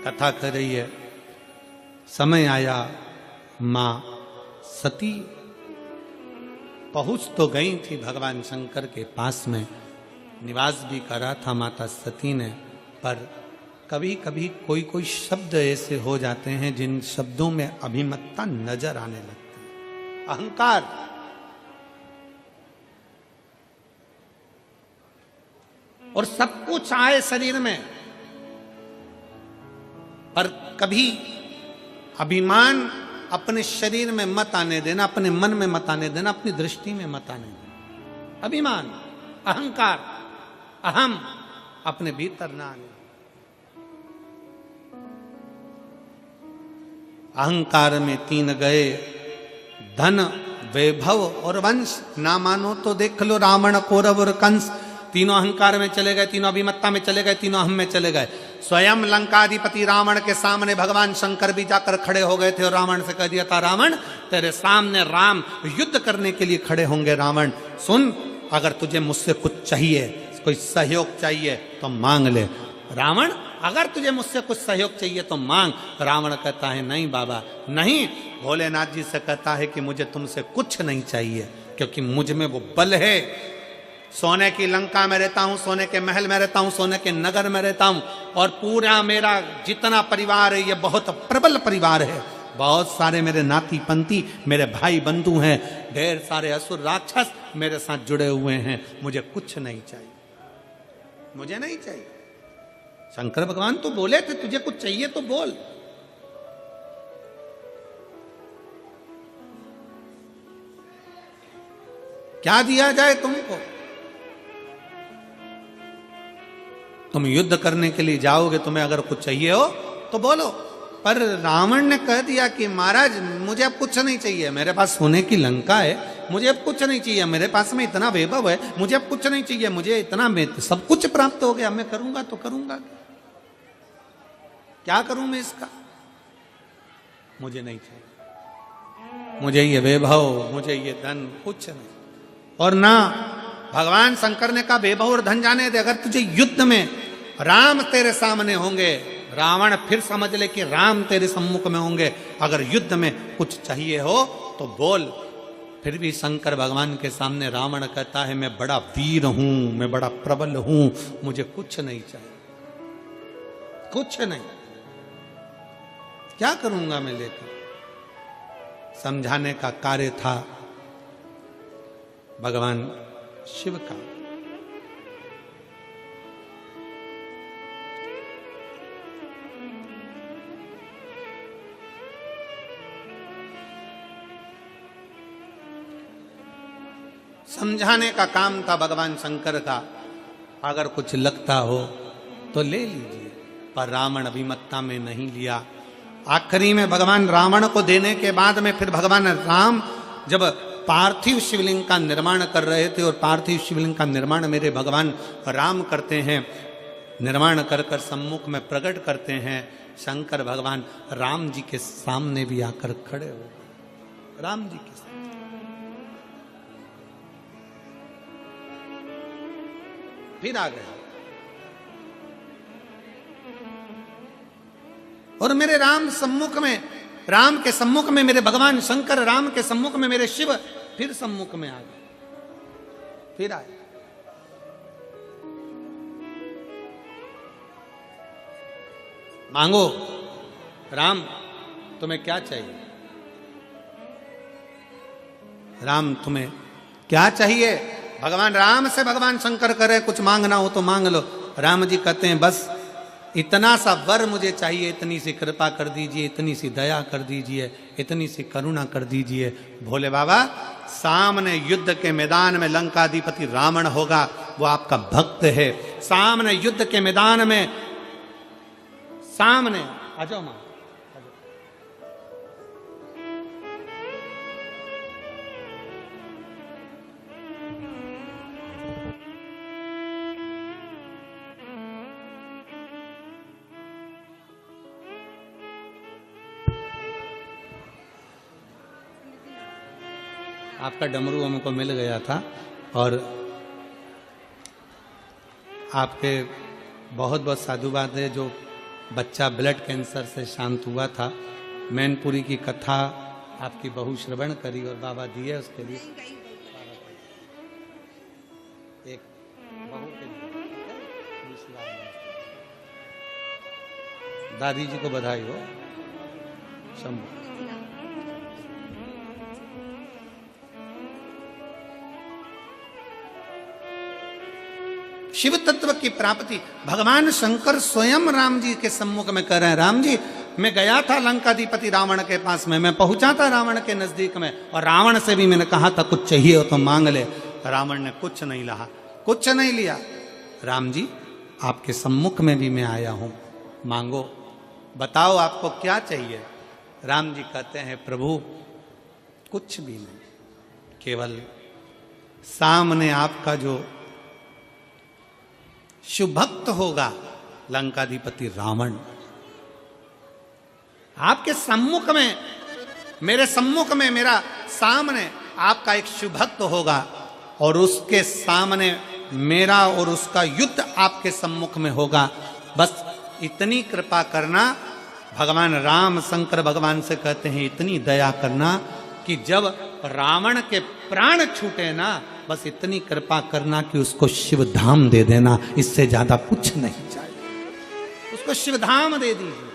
कथा कर रही है। समय आया मां सती पहुंच तो गई थी भगवान शंकर के पास में, निवास भी करा था माता सती ने, पर कभी कभी कोई कोई शब्द ऐसे हो जाते हैं जिन शब्दों में अभिमतता नजर आने लगती है, अहंकार। और सब कुछ आए शरीर में, पर कभी अभिमान अपने शरीर में मत आने देना, अपने मन में मत आने देना, अपनी दृष्टि में मत आने देना। अभिमान, अहंकार, अहम अपने भीतर ना आने। अहंकार में तीन गए, धन, वैभव और वंश। ना मानो तो देख लो रावण, कौरव और कंस, तीनों अहंकार में चले गए, तीनों अभिमत्ता में चले गए, तीनों अहम में चले गए। स्वयं लंकाधिपति रावण के सामने भगवान शंकर भी जाकर खड़े हो गए थे और रावण से कह दिया था, रावण तेरे सामने राम युद्ध करने के लिए खड़े होंगे। रावण सुन, अगर तुझे मुझसे कुछ चाहिए, कोई सहयोग चाहिए तो मांग ले। रावण अगर तुझे मुझसे कुछ सहयोग चाहिए तो मांग। रावण कहता है नहीं बाबा नहीं। भोलेनाथ जी से कहता है कि मुझे तुमसे कुछ नहीं चाहिए, क्योंकि मुझ में वो बल है। सोने की लंका में रहता हूं, सोने के महल में रहता हूं, सोने के नगर में रहता हूं, और पूरा मेरा जितना परिवार है ये बहुत प्रबल परिवार है। बहुत सारे मेरे नाती पंती, मेरे भाई बंधु हैं, ढेर सारे असुर राक्षस मेरे साथ जुड़े हुए हैं। मुझे कुछ नहीं चाहिए, मुझे नहीं चाहिए। शंकर भगवान तो बोले थे तुझे कुछ चाहिए तो बोल। क्या दिया जाए तुमको? तुम युद्ध करने के लिए जाओगे, तुम्हें अगर कुछ चाहिए हो तो बोलो। पर रावण ने कह दिया कि महाराज मुझे अब कुछ नहीं चाहिए, मेरे पास सोने की लंका है, मुझे अब कुछ नहीं चाहिए, मेरे पास में इतना वैभव है, मुझे अब कुछ नहीं चाहिए, मुझे इतना सब कुछ प्राप्त हो गया, मैं करूंगा तो करूंगा, क्या करूं मैं इसका? मुझे नहीं चाहिए, मुझे ये वैभव, मुझे ये धन, कुछ नहीं। और ना भगवान शंकर ने कहा वैभव और धन जाने दे, अगर तुझे युद्ध में राम तेरे सामने होंगे, रावण फिर समझ ले कि राम तेरे सम्मुख में होंगे, अगर युद्ध में कुछ चाहिए हो तो बोल। फिर भी शंकर भगवान के सामने रावण कहता है मैं बड़ा वीर हूं, मैं बड़ा प्रबल हूं, मुझे कुछ नहीं चाहिए, कुछ नहीं, क्या करूंगा मैं लेकर? समझाने का कार्य था भगवान शिव का। समझाने का काम था भगवान शंकर का। अगर कुछ लगता हो तो ले लीजिए, पर रावण अभिमत्ता में नहीं लिया। आखिरी में भगवान रावण को देने के बाद में फिर भगवान राम जब पार्थिव शिवलिंग का निर्माण कर रहे थे, और पार्थिव शिवलिंग का निर्माण मेरे भगवान राम करते हैं, निर्माण कर कर सम्मुख में प्रकट करते हैं। शंकर भगवान राम जी के सामने भी आकर खड़े हो, राम जी के सामने। फिर आ गए और मेरे राम सम्मुख में, राम के सम्मुख में मेरे भगवान शंकर, राम के सम्मुख में मेरे शिव फिर सम्मुख में आ गए, फिर आए। मांगो राम तुम्हें क्या चाहिए? राम तुम्हें क्या चाहिए? भगवान राम से भगवान शंकर करे कुछ मांगना हो तो मांग लो। राम जी कहते हैं बस इतना सा वर मुझे चाहिए, इतनी सी कृपा कर दीजिए, इतनी सी दया कर दीजिए, इतनी सी करुणा कर दीजिए। भोले बाबा सामने युद्ध के मैदान में लंकाधिपति रावण होगा, वो आपका भक्त है। सामने युद्ध के मैदान में, सामने आ जाओ मां, आपका डमरू हमको मिल गया था और आपके बहुत बहुत साधुवाद है जो बच्चा ब्लड कैंसर से शांत हुआ था। मैनपुरी की कथा आपकी बहू श्रवण करी और बाबा दिए उसके लिए एक बहू के लिए दादी जी को बधाई हो। शंभू शिव तत्व की प्राप्ति भगवान शंकर स्वयं राम जी के सम्मुख में कर रहे हैं। राम जी, मैं गया था लंकाधिपति रावण के पास में, मैं पहुंचा था रावण के नजदीक में और रावण से भी मैंने कहा था कुछ चाहिए हो तो मांग ले। रावण ने कुछ नहीं लहा, कुछ नहीं लिया। राम जी, आपके सम्मुख में भी मैं आया हूं, मांगो, बताओ आपको क्या चाहिए। राम जी कहते हैं प्रभु कुछ भी नहीं, केवल सामने आपका जो शुभ भक्त होगा लंकाधिपति रावण, आपके सम्मुख में, मेरे सम्मुख में, मेरा सामने आपका एक शुभ भक्त होगा और उसके सामने मेरा और उसका युद्ध आपके सम्मुख में होगा। बस इतनी कृपा करना। भगवान राम शंकर भगवान से कहते हैं इतनी दया करना कि जब रावण के प्राण छूटे ना, बस इतनी कृपा करना कि उसको शिव धाम दे देना, इससे ज्यादा कुछ नहीं चाहिए, उसको शिव धाम दे दीजिए।